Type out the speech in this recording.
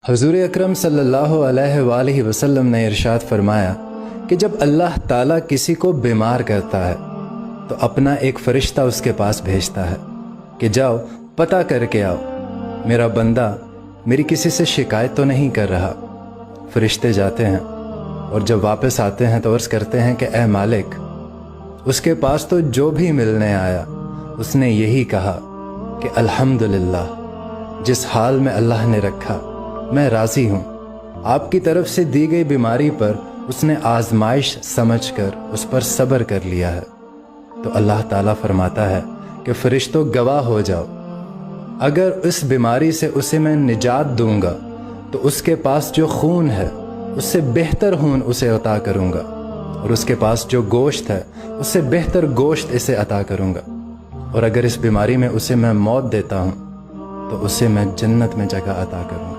حضور اکرم صلی اللہ علیہ وآلہ وسلم نے ارشاد فرمایا کہ جب اللہ تعالیٰ کسی کو بیمار کرتا ہے تو اپنا ایک فرشتہ اس کے پاس بھیجتا ہے کہ جاؤ پتہ کر کے آؤ میرا بندہ میری کسی سے شکایت تو نہیں کر رہا۔ فرشتے جاتے ہیں اور جب واپس آتے ہیں تو عرض کرتے ہیں کہ اے مالک، اس کے پاس تو جو بھی ملنے آیا اس نے یہی کہا کہ الحمدللہ، جس حال میں اللہ نے رکھا میں راضی ہوں۔ آپ کی طرف سے دی گئی بیماری پر اس نے آزمائش سمجھ کر اس پر صبر کر لیا ہے۔ تو اللہ تعالیٰ فرماتا ہے کہ فرشتوں گواہ ہو جاؤ، اگر اس بیماری سے اسے میں نجات دوں گا تو اس کے پاس جو خون ہے اس سے بہتر خون اسے عطا کروں گا، اور اس کے پاس جو گوشت ہے اس سے بہتر گوشت اسے عطا کروں گا، اور اگر اس بیماری میں اسے میں موت دیتا ہوں تو اسے میں جنت میں جگہ عطا کروں گا۔